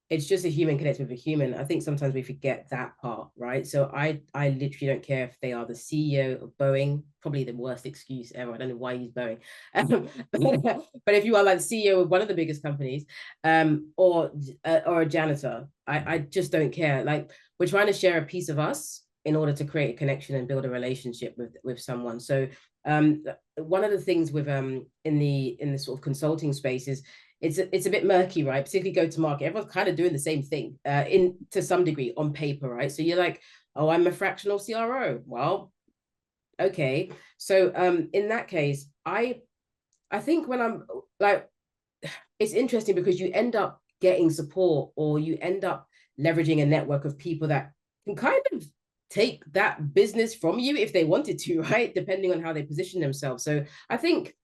It's just a human connects with a human. I think sometimes we forget that part, right? So I literally don't care if they are the CEO of Boeing, probably the worst excuse ever. I don't know why he's Boeing. But if you are like the CEO of one of the biggest companies, or a janitor, I just don't care. Like, we're trying to share a piece of us in order to create a connection and build a relationship with someone. So One of the things with in the sort of consulting space is it's a bit murky, right? Particularly go to market. Everyone's kind of doing the same thing in to some degree on paper, right? So you're like, oh, I'm a fractional CRO. Well, okay. So in that case, I think when I'm like, it's interesting because you end up getting support, or you end up leveraging a network of people that can kind of take that business from you if they wanted to, right? Depending on how they position themselves. So I think,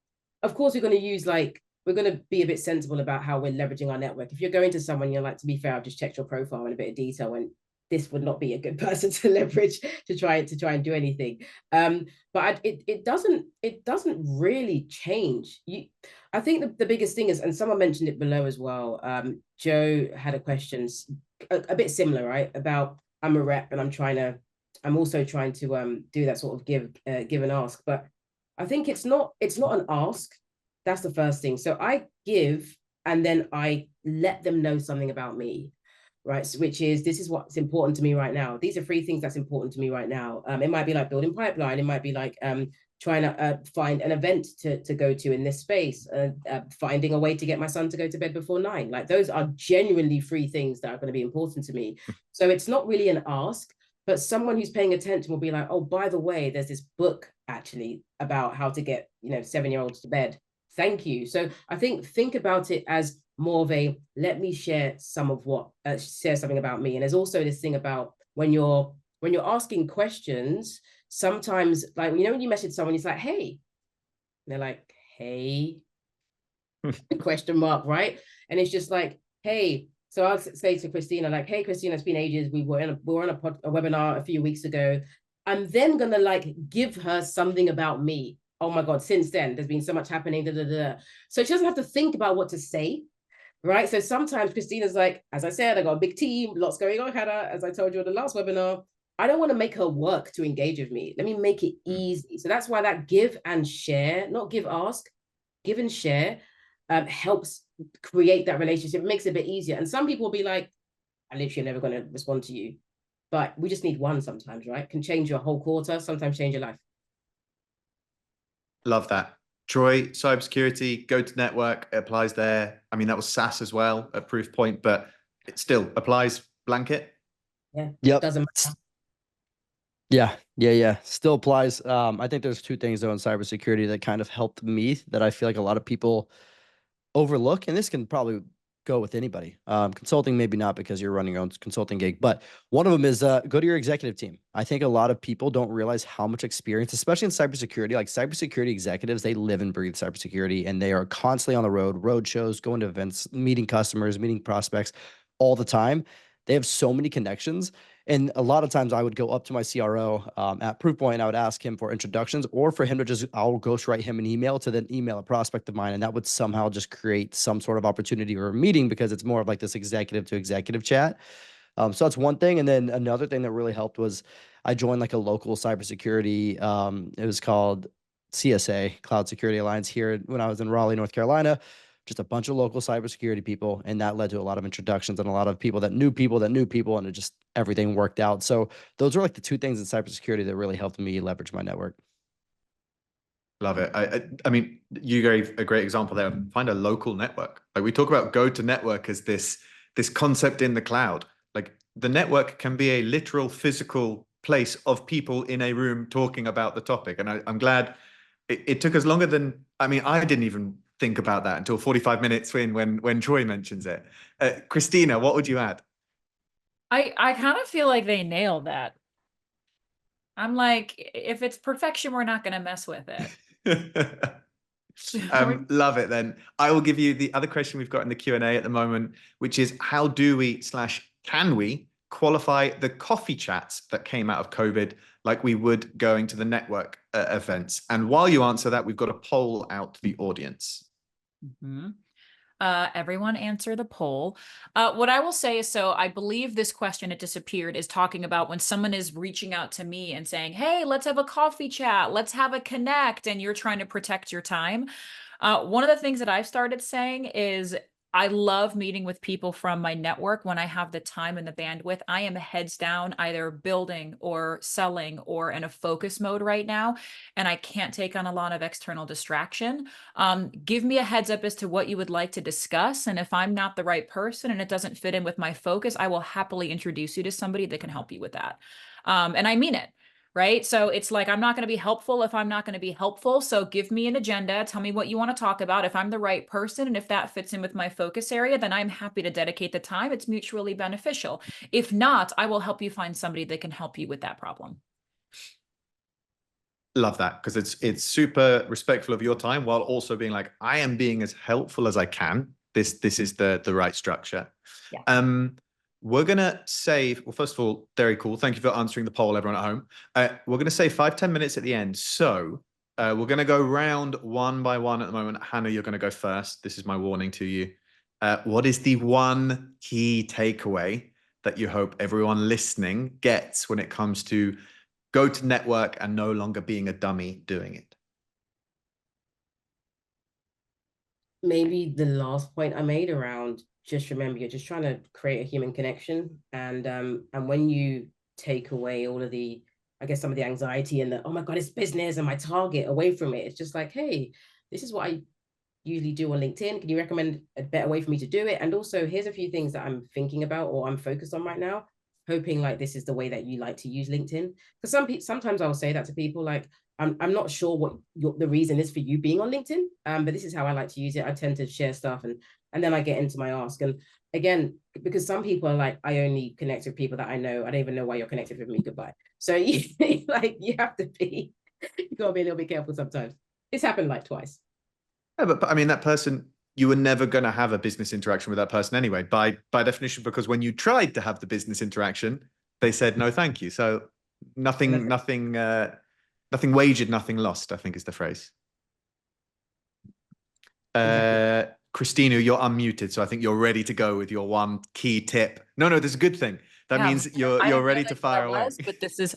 of course, we're going to use we're going to be a bit sensible about how we're leveraging our network. If you're going to someone, you're like, to be fair, I've just checked your profile in a bit of detail, and this would not be a good person to leverage to try and do anything. But it doesn't really change. I think the biggest thing is, and someone mentioned it below as well. Joe had a question a bit similar, right? About I'm a rep and I'm also trying to do that sort of give and ask. But I think it's not an ask. That's the first thing. So I give, and then I let them know something about me, right? So, which is, this is what's important to me right now. These are 3 things that's important to me right now. It might be like building pipeline. It might be like trying to find an event to go to in this space, finding a way to get my son to go to bed before 9. Like, those are genuinely 3 things that are going to be important to me. So it's not really an ask, but someone who's paying attention will be like, oh, by the way, there's this book actually about how to get 7-year-olds to bed. Thank you. So I think about it as more of a, let me share some of what share something about me. And there's also this thing about when you're asking questions, sometimes, like, when you message someone, it's like, hey, and they're like, hey, question mark, right? And it's just like, hey. So I'll say to Christina, like, hey, Christina, it's been ages. We were on a webinar a few weeks ago. I'm then gonna like give her something about me. Oh my God, since then, there's been so much happening. So she doesn't have to think about what to say, right? So sometimes Christina's like, as I said, I got a big team, lots going on, Hannah, as I told you in the last webinar. I don't want to make her work to engage with me. Let me make it easy. So that's why that give and share, not give, ask, give and share, helps create that relationship. It makes it a bit easier. And some people will be like, I literally am never going to respond to you. But we just need one sometimes, right? Can change your whole quarter, sometimes change your life. Love that. Troy, cybersecurity, go-to-network, it applies there. I mean, that was SaaS as well, a proof point, but it still applies blanket. Yeah. Yep. Doesn't matter. Yeah. Still applies. I think there's 2 things though in cybersecurity that kind of helped me that I feel like a lot of people overlook, and this can probably go with anybody. Consulting, maybe not because you're running your own consulting gig, but one of them is go to your executive team. I think a lot of people don't realize how much experience, especially in cybersecurity, like cybersecurity executives, they live and breathe cybersecurity, and they are constantly on the road shows, going to events, meeting customers, meeting prospects all the time. They have so many connections. And a lot of times I would go up to my CRO at Proofpoint, and I would ask him for introductions, or for him to just, I'll ghostwrite him an email to then email a prospect of mine. And that would somehow just create some sort of opportunity or a meeting, because it's more of like this executive to executive chat. So that's one thing. And then another thing that really helped was I joined like a local cybersecurity. It was called CSA, Cloud Security Alliance, here when I was in Raleigh, North Carolina. Just a bunch of local cybersecurity people. And that led to a lot of introductions and a lot of people that knew people, and it just, everything worked out. So those are like the 2 things in cybersecurity that really helped me leverage my network. Love it. I mean, you gave a great example there. Find a local network. Like, we talk about go to network as this concept in the cloud. Like, the network can be a literal physical place of people in a room talking about the topic. And I'm glad it took us longer than, I mean, I didn't even think about that until 45 minutes in when Troy mentions it. Christina, what would you add? I kind of feel like they nailed that. I'm like, if it's perfection, we're not going to mess with it. Love it. Then I will give you the other question we've got in the Q&A at the moment, which is, how do we / can we qualify the coffee chats that came out of COVID like we would going to the network events? And while you answer that, we've got a poll out to the audience. Mm-hmm. Everyone answer the poll. What I will say is, so I believe this question, it disappeared, is talking about when someone is reaching out to me and saying, hey, let's have a coffee chat, let's have a connect, and you're trying to protect your time. One of the things that I've started saying is, I love meeting with people from my network when I have the time and the bandwidth. I am heads down, either building or selling or in a focus mode right now, and I can't take on a lot of external distraction. Give me a heads up as to what you would like to discuss. And if I'm not the right person and it doesn't fit in with my focus, I will happily introduce you to somebody that can help you with that. And I mean it. Right. So it's like, I'm not going to be helpful if I'm not going to be helpful. So give me an agenda. Tell me what you want to talk about. If I'm the right person and if that fits in with my focus area, then I'm happy to dedicate the time. It's mutually beneficial. If not, I will help you find somebody that can help you with that problem. Love that, because it's super respectful of your time while also being like, I am being as helpful as I can. This is the right structure. Yeah. We're going to save, well, first of all, very cool. Thank you for answering the poll, everyone at home. We're going to save 5-10 minutes at the end. So we're going to go round one by one at the moment. Hannah, you're going to go first. This is my warning to you. What is the one key takeaway that you hope everyone listening gets when it comes to go to network and no longer being a dummy doing it? Maybe the last point I made around, just remember, you're just trying to create a human connection. And when you take away all of the, I guess, some of the anxiety and the, oh my God, it's business and my target away from it, it's just like, hey, this is what I usually do on LinkedIn. Can you recommend a better way for me to do it? And also, here's a few things that I'm thinking about or I'm focused on right now, hoping like this is the way that you like to use LinkedIn. Because sometimes I will say that to people, like, I'm not sure what the reason is for you being on LinkedIn, but this is how I like to use it. I tend to share stuff and then I get into my ask. And again, because some people are like, I only connect with people that I know. I don't even know why you're connected with me. Goodbye. So you have to be, you gotta be a little bit careful sometimes. It's happened like twice. Yeah, but I mean, that person, you were never going to have a business interaction with that person anyway, by definition, because when you tried to have the business interaction, they said no, thank you. So nothing wagered, nothing lost, I think is the phrase. Exactly. Christina, you're unmuted, so I think you're ready to go with your one key tip. No, this is a good thing. That means you're ready to fire away. But this is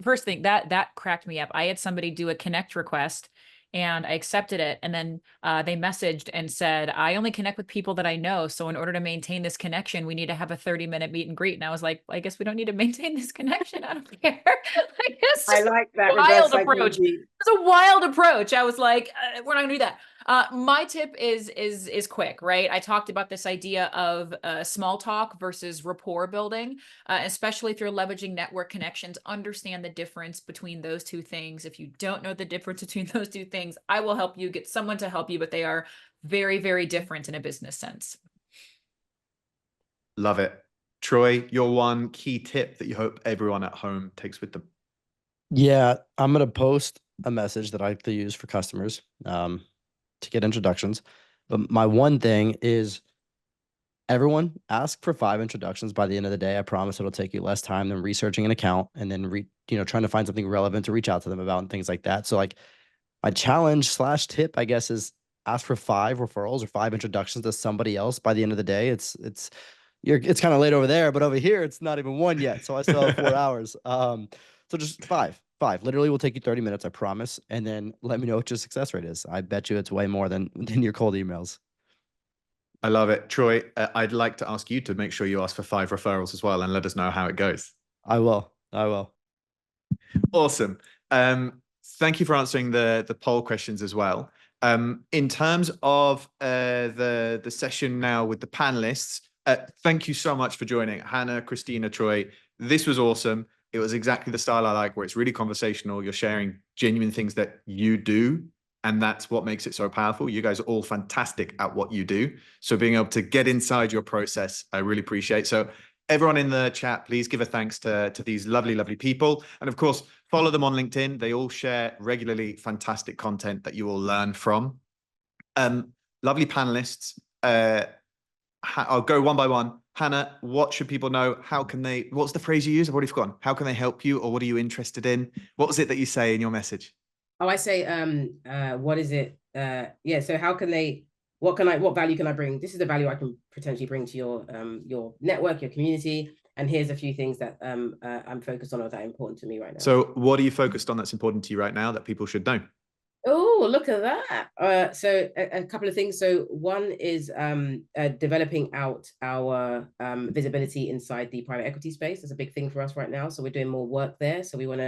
first thing that cracked me up. I had somebody do a connect request and I accepted it, and then they messaged and said, I only connect with people that I know, so in order to maintain this connection, we need to have a 30-minute meet and greet. And I was like, I guess we don't need to maintain this connection. I don't care. Like, I like that wild approach. It's a wild approach. I was like, we're not gonna do that. My tip is quick, right? I talked about this idea of small talk versus rapport building, especially if you're leveraging network connections. Understand the difference between those two things. If you don't know the difference between those two things, I will help you get someone to help you, but they are very, very different in a business sense. Love it. Troy, your one key tip that you hope everyone at home takes with them. Yeah, I'm going to post a message that I like to use for customers to get introductions. But my one thing is, everyone ask for 5 introductions by the end of the day. I promise it'll take you less time than researching an account and then trying to find something relevant to reach out to them about and things like that. So like my challenge / tip, I guess, is ask for 5 referrals or 5 introductions to somebody else by the end of the day. It's kind of late over there, but over here it's not even 1 yet. So I still have 4 hours. So just 5 literally will take you 30 minutes, I promise. And then let me know what your success rate is. I bet you it's way more than your cold emails. I love it. Troy, I'd like to ask you to make sure you ask for 5 referrals as well and let us know how it goes. I will. Awesome. Thank you for answering the poll questions as well. In terms of the session now with the panelists, thank you so much for joining. Hannah, Christina, Troy, this was awesome. It was exactly the style I like, where it's really conversational. You're sharing genuine things that you do, and that's what makes it so powerful. You guys are all fantastic at what you do. So being able to get inside your process, I really appreciate. So everyone in the chat, please give a thanks to these lovely, lovely people. And of course, follow them on LinkedIn. They all share regularly fantastic content that you will learn from. Lovely panelists. I'll go one by one. Hannah, what should people know? What's the phrase you use? I've already forgotten. How can they help you, or what are you interested in? What was it that you say in your message? Oh, I say, what is it? So what value can I bring? This is the value I can potentially bring to your network, your community. And here's a few things that I'm focused on or that are important to me right now. So what are you focused on that's important to you right now that people should know? Oh, look at that. So a couple of things. So one is developing out our visibility inside the private equity space. That's a big thing for us right now. So we're doing more work there. So we want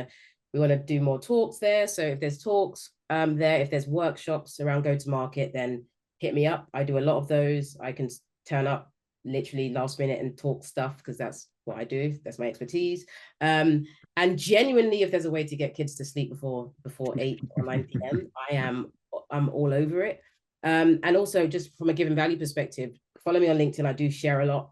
to do more talks there. So if there's talks there, if there's workshops around go-to-market, then hit me up. I do a lot of those. I can turn up literally last minute and talk stuff because that's what I do. That's my expertise. And genuinely, if there's a way to get kids to sleep before 8 or 9 p.m., I'm all over it. And also just from a given value perspective, follow me on LinkedIn. I do share a lot.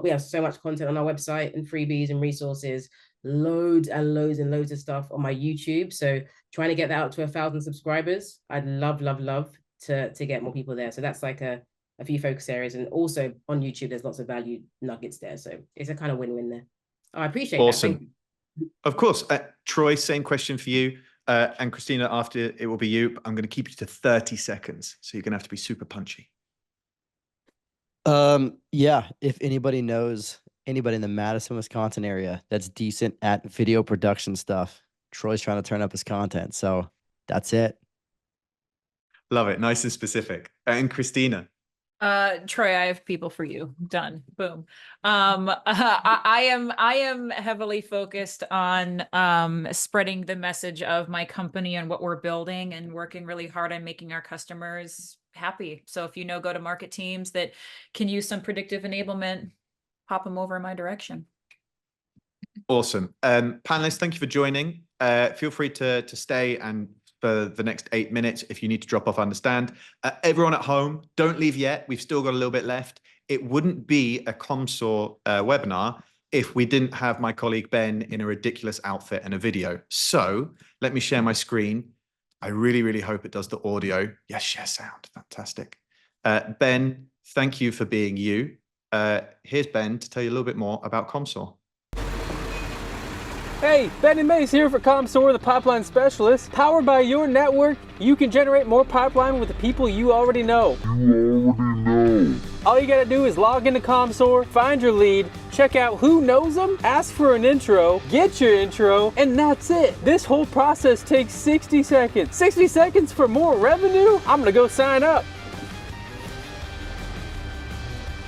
We have so much content on our website and freebies and resources, loads and loads and loads of stuff on my YouTube. So trying to get that out to 1,000 subscribers. I'd love to get more people there. So that's like a few focus areas. And also on YouTube, there's lots of value nuggets there. So it's a kind of win-win there. I appreciate that. Thank you. Of course. Troy, same question for you. And Christina, after it will be you. I'm going to keep you to 30 seconds. So you're going to have to be super punchy. Yeah, if anybody knows anybody in the Madison, Wisconsin area that's decent at video production stuff, Troy's trying to turn up his content. So that's it. Love it. Nice and specific. And Christina. Troy, I have people for you. Done. Boom. I am heavily focused on spreading the message of my company and what we're building and working really hard on making our customers happy. So if you know go-to-market teams that can use some predictive enablement, pop them over in my direction. Awesome. Panelists, thank you for joining. Feel free to stay and for the next 8 minutes. If you need to drop off, understand. Everyone at home, don't leave yet. We've still got a little bit left. It wouldn't be a Commsor webinar if we didn't have my colleague Ben in a ridiculous outfit and a video. So let me share my screen. I really, really hope it does the audio. Yes, share sound. Fantastic. Ben, thank you for being you. Here's Ben to tell you a little bit more about Commsor. Hey, Ben and Mace here for Commsor, the pipeline specialist. Powered by your network, you can generate more pipeline with the people you already know. All you gotta do is log into Commsor, find your lead, check out who knows them, ask for an intro, get your intro, and that's it. This whole process takes 60 seconds. 60 seconds for more revenue? I'm gonna go sign up.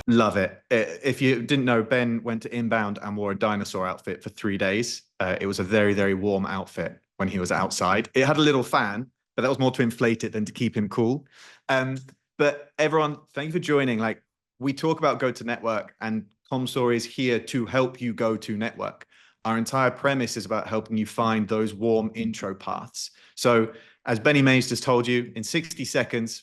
Love it. If you didn't know, Ben went to Inbound and wore a dinosaur outfit for 3 days. It was a very, very warm outfit when he was outside. It had a little fan, but that was more to inflate it than to keep him cool. But everyone, thank you for joining. Like, we talk about go to network, and Commsor is here to help you go to network. Our entire premise is about helping you find those warm intro paths. So as Benny Mays just told you, in 60 seconds,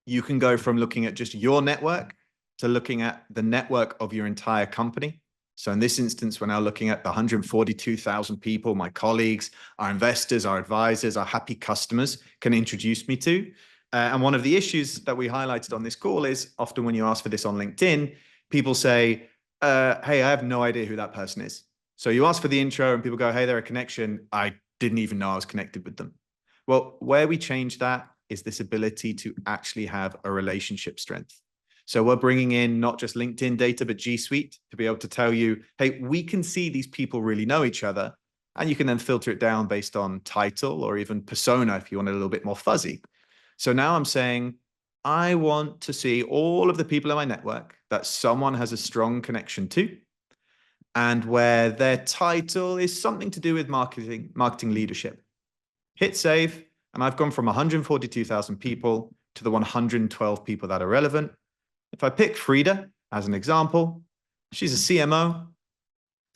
you can go from looking at just your network to looking at the network of your entire company. So in this instance, we're now looking at the 142,000 people, my colleagues, our investors, our advisors, our happy customers can introduce me to. And one of the issues that we highlighted on this call is often when you ask for this on LinkedIn, people say, hey, I have no idea who that person is. So you ask for the intro and people go, hey, they're a connection. I didn't even know I was connected with them. Well, where we change that is this ability to actually have a relationship strength. So we're bringing in not just LinkedIn data, but G Suite to be able to tell you, hey, we can see these people really know each other. And you can then filter it down based on title or even persona if you want it a little bit more fuzzy. So now I'm saying, I want to see all of the people in my network that someone has a strong connection to and where their title is something to do with marketing leadership. Hit save. And I've gone from 142,000 people to the 112 people that are relevant. If I pick Frida as an example, she's a CMO.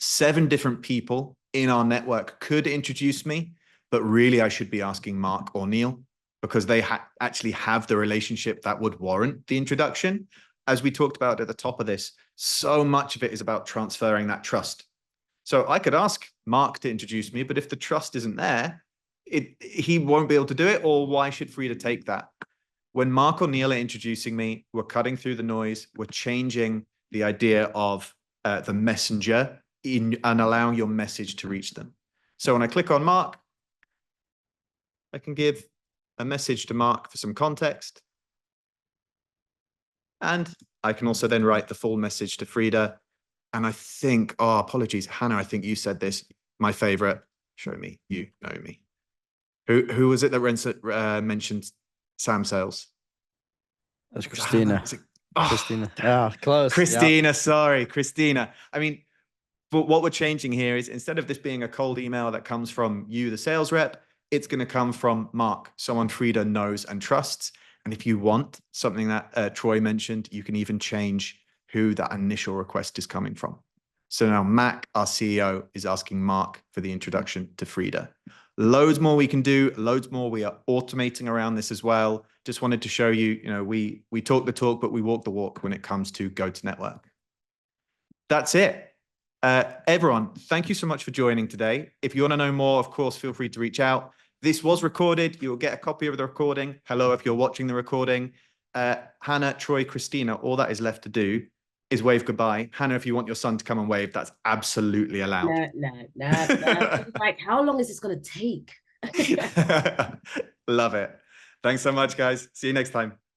7 different people in our network could introduce me, but really I should be asking Mark or Neil because they actually have the relationship that would warrant the introduction. As we talked about at the top of this, so much of it is about transferring that trust. So I could ask Mark to introduce me, but if the trust isn't there, he won't be able to do it, or why should Frida take that? When Mark or Neil are introducing me, we're cutting through the noise. We're changing the idea of the messenger and allowing your message to reach them. So when I click on Mark, I can give a message to Mark for some context. And I can also then write the full message to Frida. And I think, oh, apologies, Hannah, I think you said this, my favorite, show me, you know me. Who was it that mentioned Sam Sales? That's Christina. Christina. Yeah, close. Christina, sorry, Christina. I mean, but what we're changing here is instead of this being a cold email that comes from you, the sales rep, it's going to come from Mark, someone Frida knows and trusts. And if you want something that Troy mentioned, you can even change who that initial request is coming from. So now Mac, our CEO, is asking Mark for the introduction to Frida. Loads more we can do, loads more we are automating around this as well. Just wanted to show you, we talk the talk, but we walk the walk when it comes to go-to-network. That's it. Everyone, thank you so much for joining today. If you want to know more, of course, feel free to reach out. This was recorded. You'll get a copy of the recording. Hello, if you're watching the recording. Hannah, Troy, Christina, all that is left to do is wave goodbye. Hannah, if you want your son to come and wave, that's absolutely allowed. No. Like, how long is this going to take? Love it. Thanks so much, guys. See you next time.